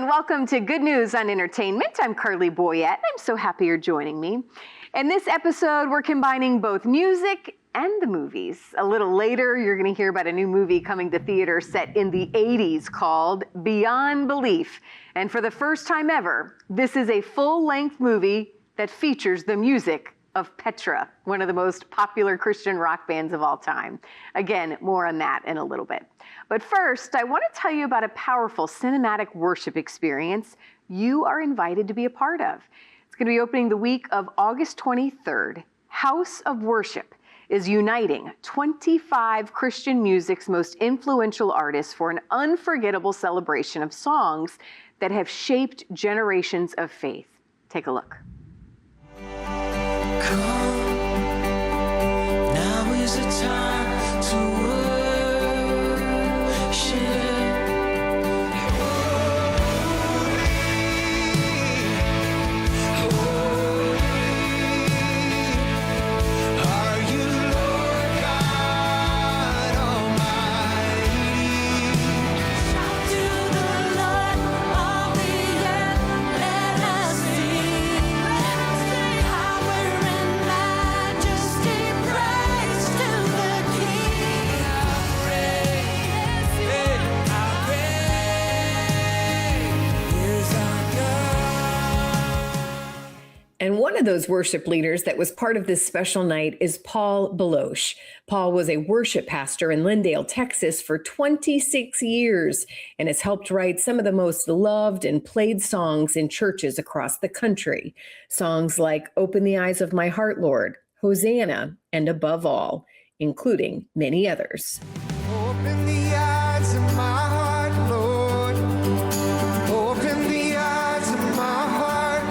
welcome to Good News on Entertainment. I'm Carley Boyette. I'm so happy you're joining me. In this episode, we're combining both music and the movies. A little later, you're going to hear about a new movie coming to theater set in the 80s called Beyond Belief. And for the first time ever, this is a full-length movie that features the music of Petra, one of the most popular Christian rock bands of all time. Again, more on that in a little bit. But first, I want to tell you about a powerful cinematic worship experience you are invited to be a part of. It's going to be opening the week of August 23rd. House of Worship is uniting 25 Christian music's most influential artists for an unforgettable celebration of songs that have shaped generations of faith. Take a look. Come, now is the time to worship. Are you Lord God Almighty? Shout to the Lord of the earth, let us sing. Power and majesty, praise to the King. Our praise is our God. And one of those worship leaders that was part of this special night is Paul Belosh. Paul was a worship pastor in Lindale, Texas for 26 years and has helped write some of the most loved and played songs in churches across the country. Songs like Open the Eyes of My Heart, Lord, Hosanna, and Above All, including many others. Open the eyes of my heart, Lord. Open the eyes of my heart.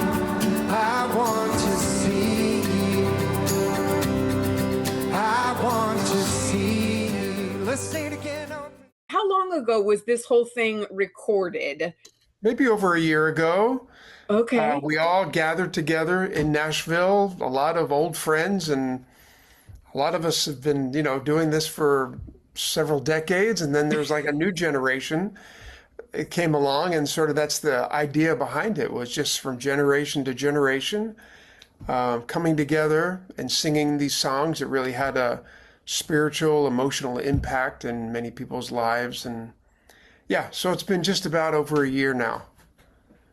I want to see you. I want to see you. Let's say it again. How long ago was this whole thing recorded? Maybe over a year ago. Okay. We all gathered together in Nashville, a lot of old friends, and a lot of us have been, doing this for several decades. And then there's like a new generation. It came along, and sort of that's the idea behind it, was just from generation to generation, coming together and singing these songs that really had a spiritual, emotional impact in many people's lives. And yeah, so it's been just about over a year now.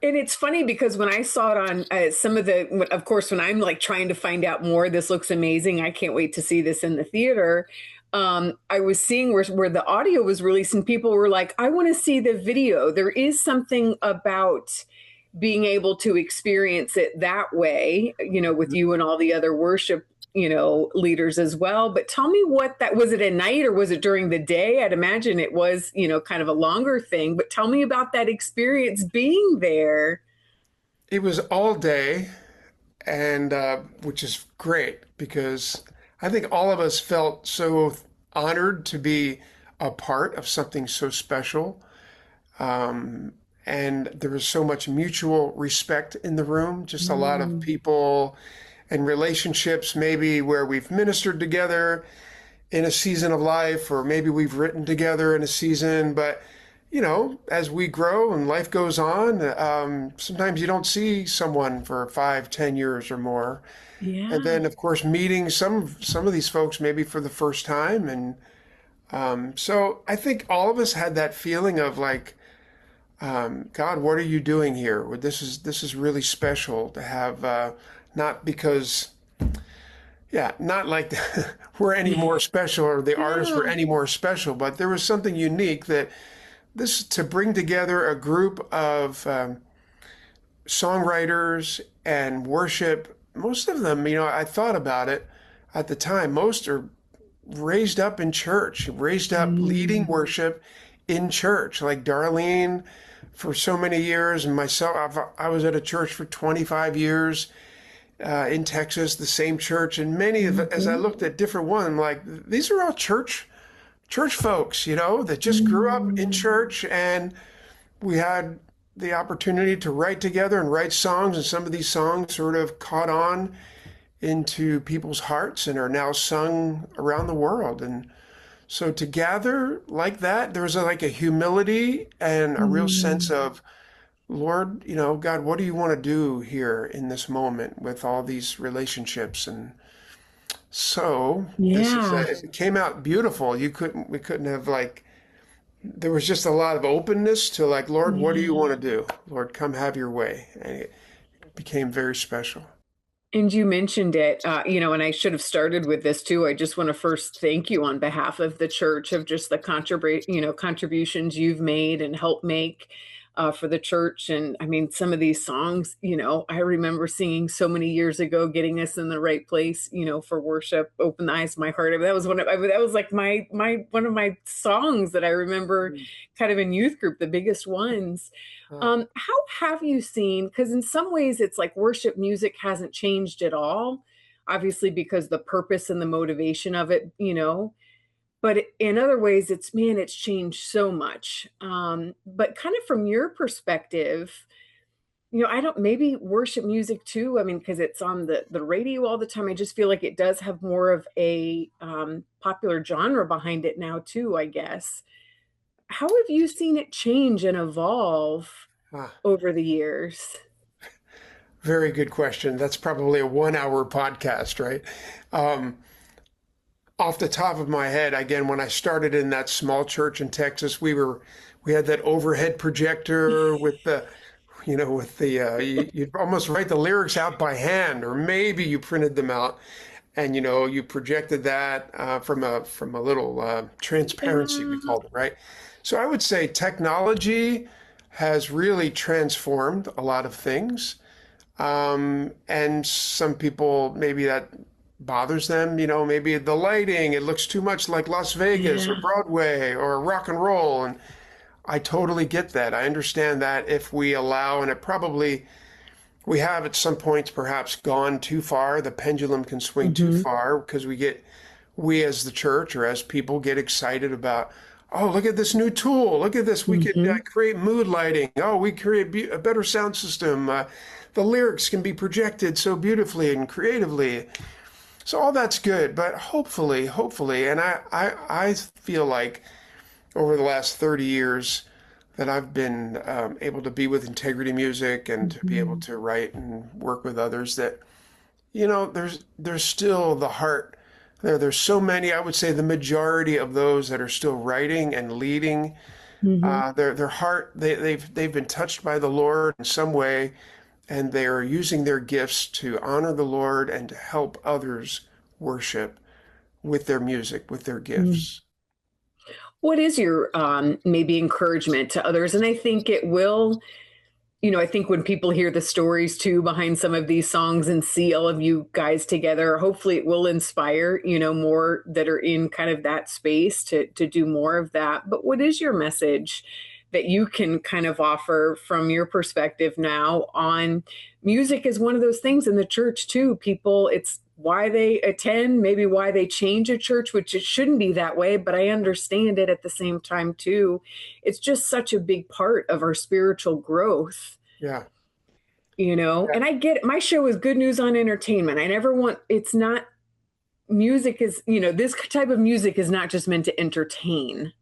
And it's funny because when I saw it on some of the, of course, when I'm like trying to find out more, this looks amazing. I can't wait to see this in the theater. I was seeing where the audio was released and people were like, I want to see the video. There is something about being able to experience it that way, with you and all the other worship, leaders as well. But tell me what that was. It at night or was it during the day? I'd imagine it was, kind of a longer thing, but tell me about that experience being there. It was all day, and which is great because I think all of us felt so honored to be a part of something so special. And there was so much mutual respect in the room, just a lot of people and relationships, maybe where we've ministered together in a season of life, or maybe we've written together in a season. But, as we grow and life goes on, sometimes you don't see someone for 5-10 years or more. Yeah. And then, of course, meeting some of these folks maybe for the first time. And so I think all of us had that feeling of like, God, what are you doing here? This is really special to have, not because, not like we're any more special or the artists were any more special, but there was something unique that to bring together a group of songwriters and worship. Most of them, I thought about it at the time, most are raised up in church, raised up leading worship in church, like Darlene for so many years, and myself, I was at a church for 25 years in Texas, the same church, and many of, as I looked at different ones, I'm like, these are all church folks, that just grew up in church, and we had the opportunity to write together and write songs, and some of these songs sort of caught on into people's hearts and are now sung around the world. And so to gather like that, there was like a humility and a real sense of Lord, God, what do you want to do here in this moment with all these relationships? And so Yeah. it came out beautiful. We couldn't have there was just a lot of openness to Lord, what do you want to do? Lord, come have your way. And it became very special. And you mentioned it, and I should have started with this too. I just want to first thank you on behalf of the church of just the contributions you've made and helped make for the church. And I mean, some of these songs, I remember singing so many years ago, getting us in the right place, for worship. Open the eyes of my heart. I mean, that was that was like my one of my songs that I remember, kind of in youth group, the biggest ones. How have you seen, because in some ways it's like worship music hasn't changed at all, obviously because the purpose and the motivation of it, but in other ways it's changed so much. But kind of from your perspective, I don't, maybe worship music too. I mean, because it's on the radio all the time. I just feel like it does have more of a popular genre behind it now too, I guess. How have you seen it change and evolve over the years? Very good question. That's probably a 1 hour podcast, right? Off the top of my head, again, when I started in that small church in Texas, we had that overhead projector with you'd almost write the lyrics out by hand, or maybe you printed them out, and you projected that from a little transparency, we called it, right? So I would say technology has really transformed a lot of things. And some people, maybe that bothers them, maybe the lighting, it looks too much like Las Vegas or Broadway or rock and roll. And I totally get that. I understand that if we allow, and we have at some points perhaps gone too far, the pendulum can swing too far, because we as the church or as people get excited about, oh, look at this new tool. Look at this. We could create mood lighting. Oh, we create a better sound system. The lyrics can be projected so beautifully and creatively. So all that's good. But hopefully, and I feel like over the last 30 years that I've been able to be with Integrity Music and to be able to write and work with others, that, there's still the heart. There's so many, I would say the majority of those that are still writing and leading, their heart, they've been touched by the Lord in some way, and they are using their gifts to honor the Lord and to help others worship with their music, with their gifts. What is your maybe encouragement to others? And I think it will, I think when people hear the stories too behind some of these songs and see all of you guys together, hopefully it will inspire, more that are in kind of that space to do more of that. But what is your message that you can kind of offer from your perspective now on music is one of those things in the church too? People, it's why they attend, maybe why they change a church, which it shouldn't be that way, but I understand it at the same time too. It's just such a big part of our spiritual growth. Yeah. And I get it. My show is Good News on Entertainment. It's not, music is, this type of music is not just meant to entertain,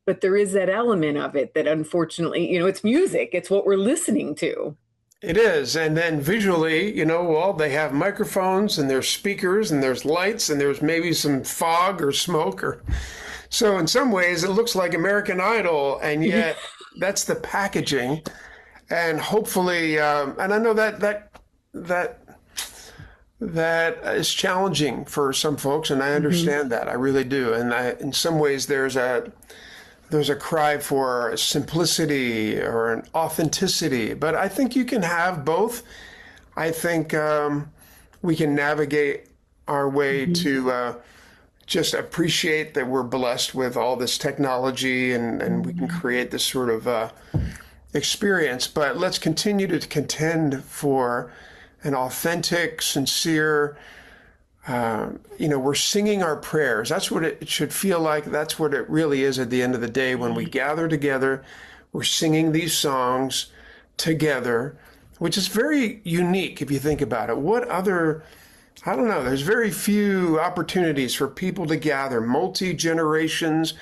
but there is that element of it that unfortunately, it's music. It's what we're listening to. It is. And then visually, they have microphones and there's speakers and there's lights and there's maybe some fog or smoke. So in some ways it looks like American Idol, and yet that's the packaging. And hopefully, and I know that is challenging for some folks, and I understand that. I really do. And in some ways there's a cry for simplicity or an authenticity, but I think you can have both. I think we can navigate our way to just appreciate that we're blessed with all this technology, and we can create this sort of experience. But let's continue to contend for an authentic, sincere, we're singing our prayers. That's what it should feel like. That's what it really is at the end of the day. When we gather together, we're singing these songs together, which is very unique if you think about it. I don't know, there's very few opportunities for people to gather, multi-generations,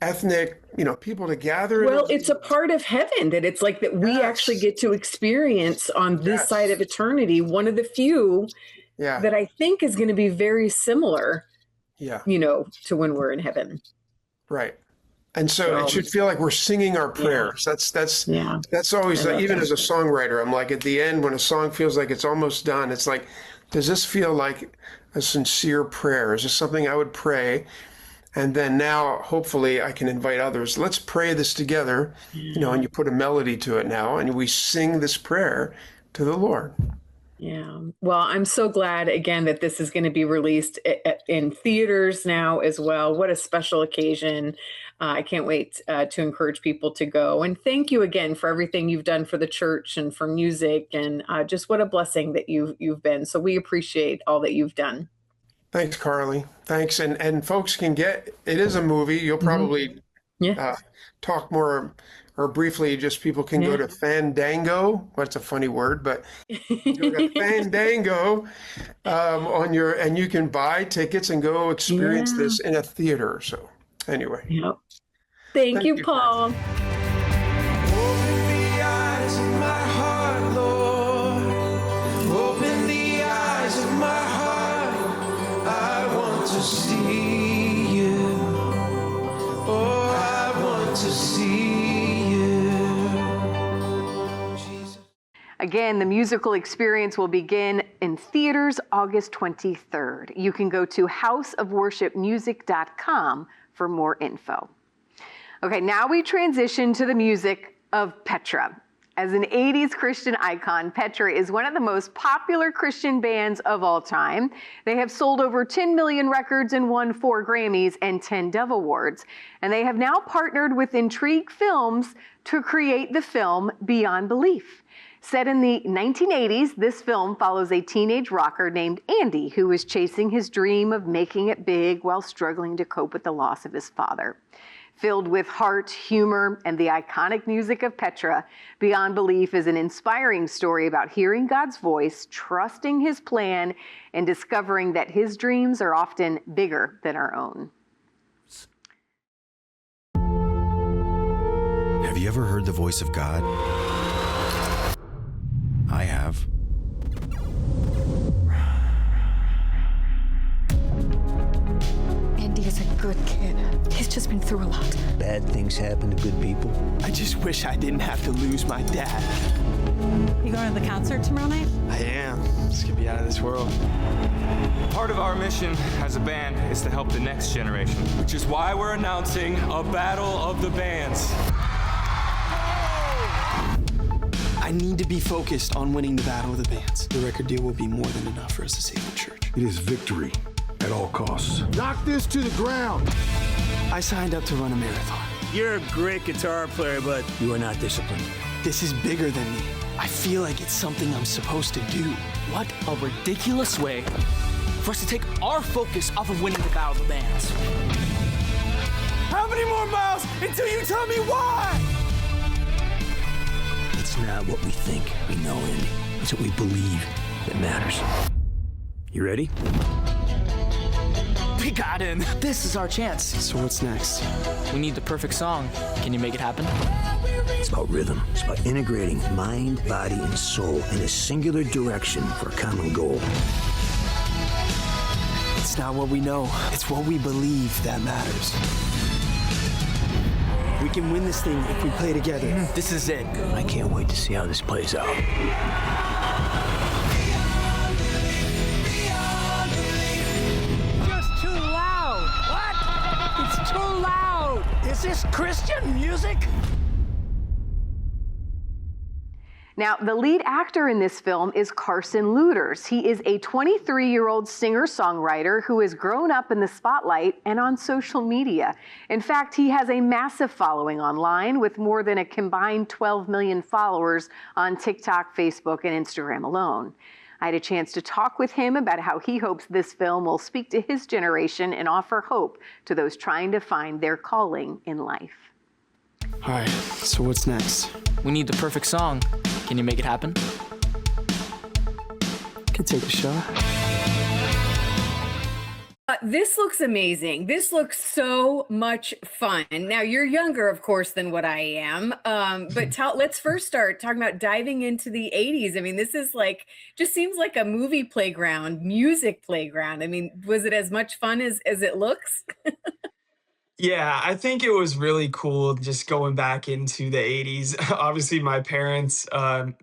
ethnic, people to gather. Well, it's a part of heaven that it's like that we actually get to experience on this side of eternity. One of the few that I think is going to be very similar, to when we're in heaven. Right. And so it should feel like we're singing our prayers. That's always, even as a songwriter, I'm like, at the end, when a song feels like it's almost done, it's like, does this feel like a sincere prayer? Is this something I would pray? And then now, hopefully, I can invite others. Let's pray this together, and you put a melody to it now, and we sing this prayer to the Lord. Yeah. Well, I'm so glad, again, that this is going to be released in theaters now as well. What a special occasion. I can't wait to encourage people to go. And thank you again for everything you've done for the church and for music. And just what a blessing that you've been. So we appreciate all that you've done. Thanks, Carley. Thanks. And folks can it is a movie. You'll probably talk more or briefly, just people can go to Fandango. What's a funny word, but go to Fandango and you can buy tickets and go experience this in a theater. So anyway. Yep. Thank you, Paul. Open the eyes of my heart, Lord. Open the eyes of my heart. I want to see you. Oh, I want to see you. Again, the musical experience will begin in theaters August 23rd. You can go to houseofworshipmusic.com for more info. Okay, now we transition to the music of Petra. As an 80s Christian icon, Petra is one of the most popular Christian bands of all time. They have sold over 10 million records and won 4 Grammys and 10 Dove Awards. And they have now partnered with Intrigue Films to create the film Beyond Belief. Set in the 1980s, this film follows a teenage rocker named Andy who is chasing his dream of making it big while struggling to cope with the loss of his father. Filled with heart, humor, and the iconic music of Petra, Beyond Belief is an inspiring story about hearing God's voice, trusting his plan, and discovering that his dreams are often bigger than our own. Have you ever heard the voice of God? I have. Andy is a good kid. He's just been through a lot. Bad things happen to good people. I just wish I didn't have to lose my dad. You going to the concert tomorrow night? I am. This could be out of this world. Part of our mission as a band is to help the next generation, which is why we're announcing a battle of the bands. I need to be focused on winning the battle of the bands. The record deal will be more than enough for us to save the church. It is victory at all costs. Knock this to the ground. I signed up to run a marathon. You're a great guitar player, but you are not disciplined. This is bigger than me. I feel like it's something I'm supposed to do. What a ridiculous way for us to take our focus off of winning the battle of the bands. How many more miles until you tell me why? It's not what we think we know, Andy. It's what we believe that matters. You ready? We got in. This is our chance. So what's next? We need the perfect song. Can you make it happen? It's about rhythm. It's about integrating mind, body, and soul in a singular direction for a common goal. It's not what we know. It's what we believe that matters. We can win this thing if we play together. This is it. I can't wait to see how this plays out. Just too loud. What? It's too loud. Is this Christian music? Now, the lead actor in this film is Carson Luters. He is a 23-year-old singer-songwriter who has grown up in the spotlight and on social media. In fact, he has a massive following online with more than a combined 12 million followers on TikTok, Facebook, and Instagram alone. I had a chance to talk with him about how he hopes this film will speak to his generation and offer hope to those trying to find their calling in life. All right, so what's next? We need the perfect song. Can you make it happen? Could take a shot. This looks amazing. This looks so much fun. Now you're younger, of course, than what I am. But let's first start talking about diving into the 80s. I mean, this is like, just seems like a movie playground, music playground. I mean, was it as much fun as it looks? Yeah, I think it was really cool just going back into the 80s. Obviously, my parents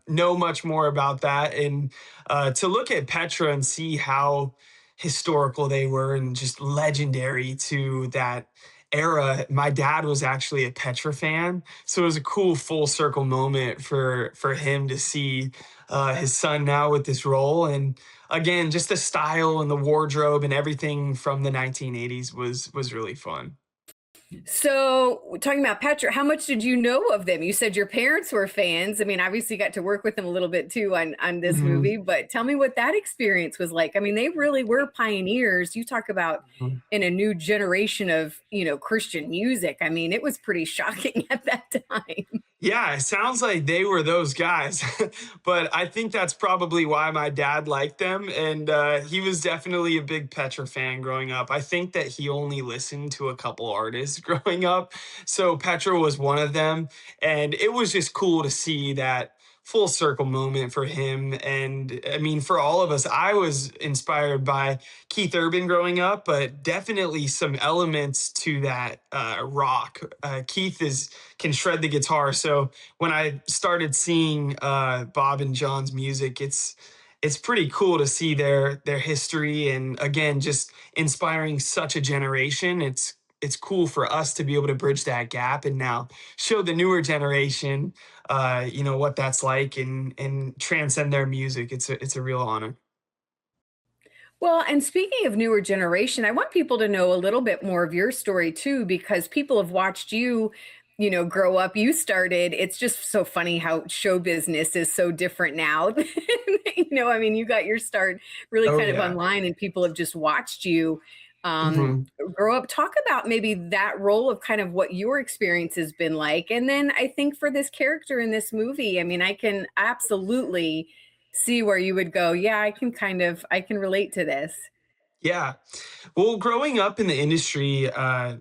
know much more about that. And to look at Petra and see how historical they were and just legendary to that era. My dad was actually a Petra fan. So it was a cool full circle moment for him to see his son now with this role. And again, just the style and the wardrobe and everything from the 1980s was really fun. So, talking about Petra, how much did you know of them? You said your parents were fans. I mean, obviously you got to work with them a little bit too on this movie, but tell me what that experience was like. I mean, they really were pioneers. You talk about in a new generation of, Christian music. I mean, it was pretty shocking at that time. Yeah, it sounds like they were those guys, but I think that's probably why my dad liked them. And he was definitely a big Petra fan growing up. I think that he only listened to a couple artists growing up. So Petra was one of them. And it was just cool to see that full circle moment for him. And I mean, for all of us, I was inspired by Keith Urban growing up, but definitely some elements to that rock. Keith can shred the guitar. So when I started seeing Bob and John's music, it's pretty cool to see their history, and again, just inspiring such a generation. It's cool for us to be able to bridge that gap and now show the newer generation, what that's like, and transcend their music. It's a real honor. Well, and speaking of newer generation, I want people to know a little bit more of your story too, because people have watched you, grow up. You started, it's just so funny how show business is so different now. I mean, you got your start really kind of online and people have just watched you grow up. Talk about maybe that role of kind of what your experience has been like. And then I think for this character in this movie, I mean, I can absolutely see where you would go, yeah, I can relate to this. Yeah. Well, growing up in the industry, I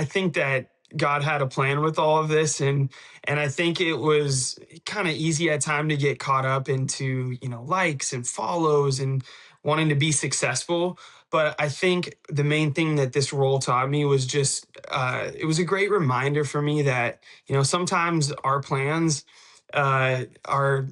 think that God had a plan with all of this, and I think it was kind of easy at time to get caught up into, likes and follows and wanting to be successful. But I think the main thing that this role taught me was just it was a great reminder for me that, sometimes our plans are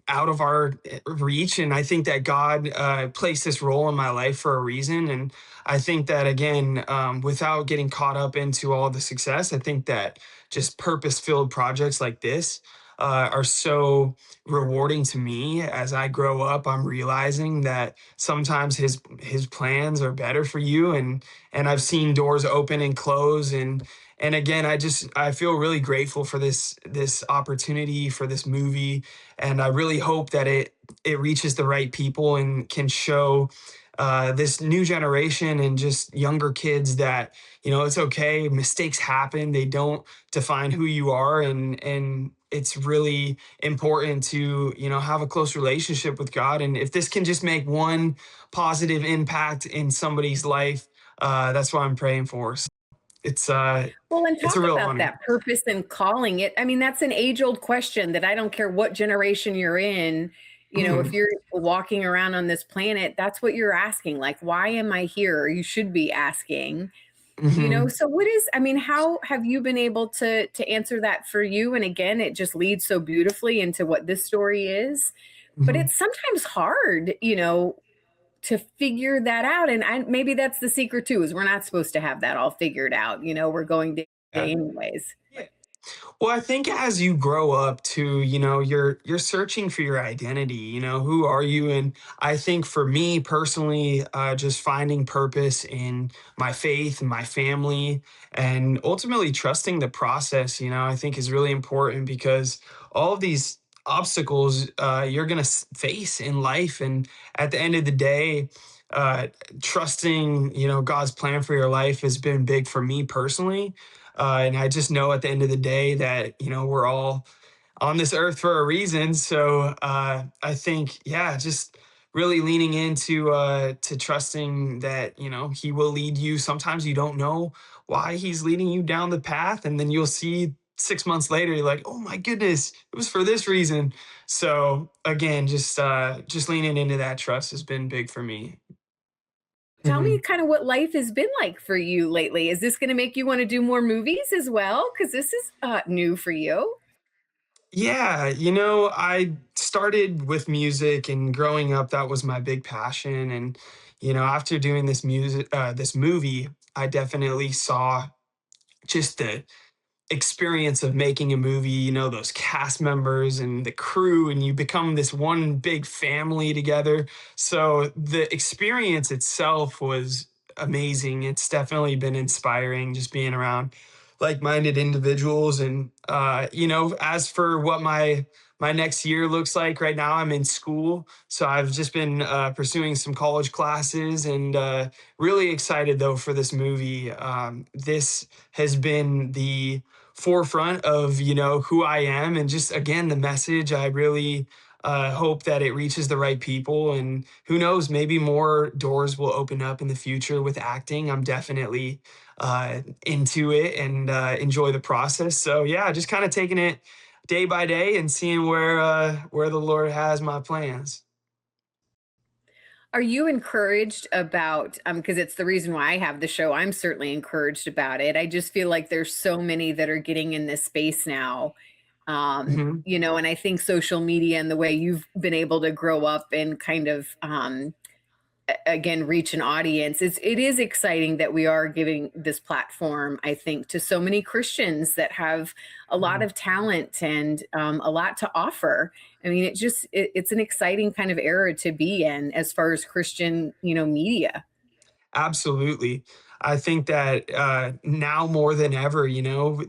out of our reach. And I think that God placed this role in my life for a reason. And I think that, again, without getting caught up into all the success, I think that just purpose-filled projects like this are so rewarding to me. As I grow up, I'm realizing that sometimes his plans are better for you. And I've seen doors open and close, and again, I feel really grateful for this opportunity, for this movie, and I really hope that it reaches the right people and can show this new generation and just younger kids that, it's okay. Mistakes happen. They don't define who you are, and it's really important to, have a close relationship with God. And if this can just make one positive impact in somebody's life, that's what I'm praying for. So it's well, and it's talk a real about honor. that purpose and calling it. I mean, that's an age-old question that I don't care what generation you're in. If you're walking around on this planet, that's what you're asking. Like, why am I here? You should be asking. So how have you been able to answer that for you? And again, it just leads so beautifully into what this story is. But it's sometimes hard, to figure that out. And maybe that's the secret too, is we're not supposed to have that all figured out. We're going to anyways. Well, I think as you grow up too, you're searching for your identity, who are you? And I think for me personally, just finding purpose in my faith and my family, and ultimately trusting the process, I think is really important, because all of these obstacles you're going to face in life. And at the end of the day, trusting, God's plan for your life has been big for me personally. And I just know at the end of the day that, we're all on this earth for a reason. So I think, just really leaning into to trusting that, he will lead you. Sometimes you don't know why he's leading you down the path, and then you'll see 6 months later, you're like, oh my goodness, it was for this reason. So again, just leaning into that trust has been big for me. Tell me Mhm. kind of what life has been like for you lately. Is this going to make you want to do more movies as well? Because this is new for you. Yeah, I started with music, and growing up, that was my big passion. And after doing this movie, I definitely saw just the experience of making a movie, those cast members and the crew, and you become this one big family together. So the experience itself was amazing. It's definitely been inspiring just being around like-minded individuals. And as for what my next year looks like, right now I'm in school, so I've just been pursuing some college classes, and really excited though for this movie. This has been the forefront of who I am, and just again the message. I really hope that it reaches the right people, and who knows, maybe more doors will open up in the future with acting. I'm definitely into it, and enjoy the process. So yeah, just kind of taking it day by day and seeing where the Lord has my plans. Are you encouraged about because it's the reason why I have the show. I'm certainly encouraged about it. I just feel like there's so many that are getting in this space now. Mhm. And I think social media and the way you've been able to grow up and kind of again reach an audience, it is exciting that we are giving this platform, I think, to so many Christians that have a lot Mhm. of talent and a lot to offer. I mean, it's an exciting kind of era to be in as far as Christian media. Absolutely. I think that now more than ever,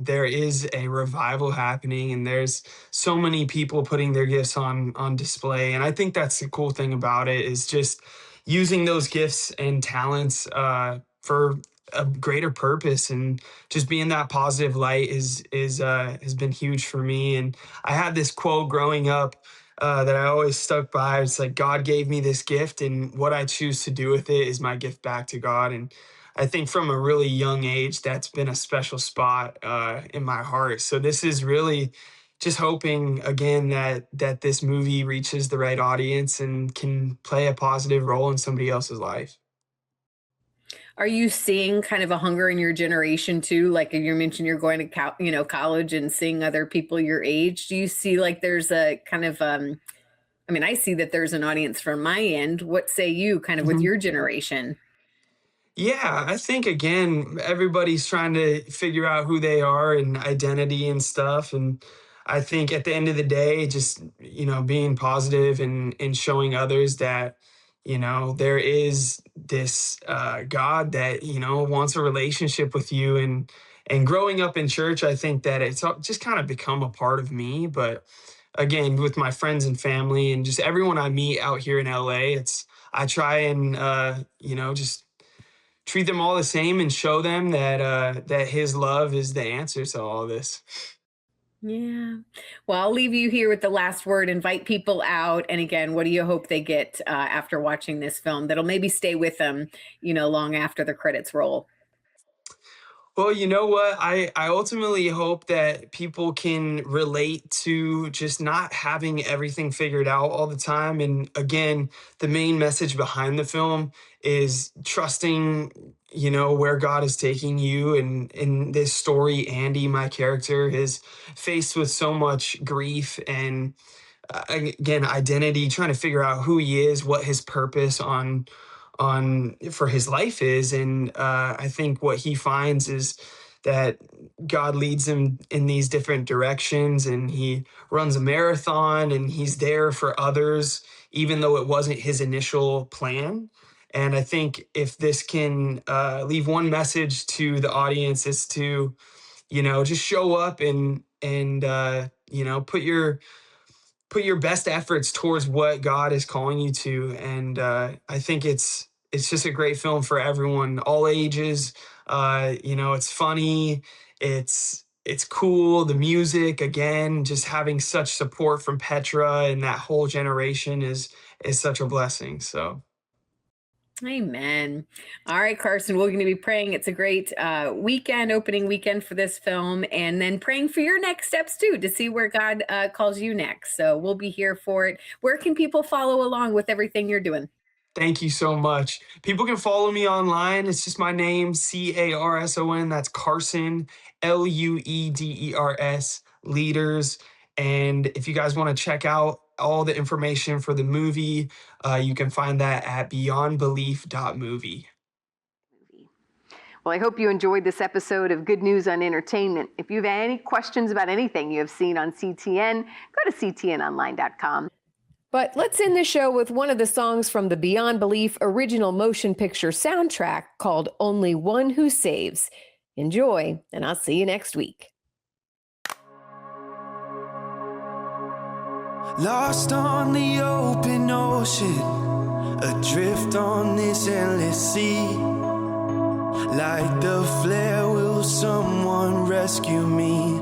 there is a revival happening, and there's so many people putting their gifts on display. And I think that's the cool thing about it, is just using those gifts and talents for a greater purpose, and just being that positive light is has been huge for me. And I had this quote growing up that I always stuck by. It's like, God gave me this gift, and what I choose to do with it is my gift back to God. And I think from a really young age, that's been a special spot in my heart. So this is really just hoping again that this movie reaches the right audience and can play a positive role in somebody else's life. Are you seeing kind of a hunger in your generation too? Like you mentioned, you're going to college and seeing other people your age. Do you see like there's a kind of I mean, I see that there's an audience from my end. What say you kind of with Mhm. your generation? Yeah, I think again, everybody's trying to figure out who they are and identity and stuff. And I think at the end of the day, just, being positive and showing others that, there is this God that, wants a relationship with you. And growing up in church, I think that just kind of become a part of me. But again, with my friends and family and just everyone I meet out here in LA, I try and, just treat them all the same and show them that his love is the answer to all this. Yeah. Well, I'll leave you here with the last word. Invite people out. And again, what do you hope they get after watching this film that'll maybe stay with them, long after the credits roll? Well, you know what? I ultimately hope that people can relate to just not having everything figured out all the time. And again, the main message behind the film is trusting, where God is taking you. And in this story, Andy, my character, is faced with so much grief and again, identity, trying to figure out who he is, what his purpose on for his life is. And I think what he finds is that God leads him in these different directions, and he runs a marathon, and he's there for others even though it wasn't his initial plan. And I think if this can leave one message to the audience, is to just show up and put your best efforts towards what God is calling you to. And I think it's just a great film for everyone, all ages. It's funny. It's it's cool. The music, again, just having such support from Petra and that whole generation is such a blessing. So. Amen. All right, Carson, we're going to be praying. It's a great opening weekend for this film, and then praying for your next steps too, to see where God calls you next. So we'll be here for it. Where can people follow along with everything you're doing? Thank you so much. People can follow me online. It's just my name, Carson. That's Carson, Lueders, Leaders. And if you guys want to check out all the information for the movie, you can find that at beyondbelief.movie. Well, I hope you enjoyed this episode of Good News on Entertainment. If you have any questions about anything you have seen on CTN, go to ctnonline.com. But let's end the show with one of the songs from the Beyond Belief original motion picture soundtrack called Only One Who Saves. Enjoy, and I'll see you next week. Lost on the open ocean, adrift on this endless sea. Like the flare, will someone rescue me?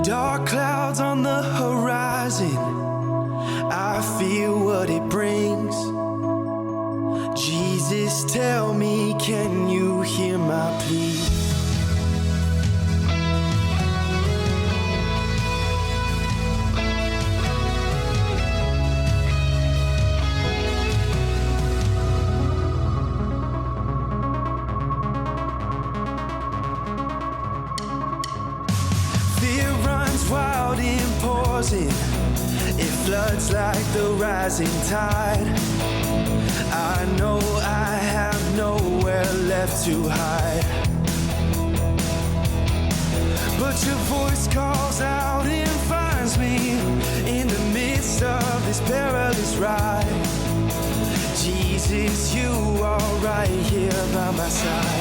Dark clouds on the horizon, I feel what it brings. Jesus, tell me, can you hear my plea? Wild and pausing, it floods like the rising tide. I know I have nowhere left to hide, but your voice calls out and finds me in the midst of this perilous ride. Jesus, you are right here by my side.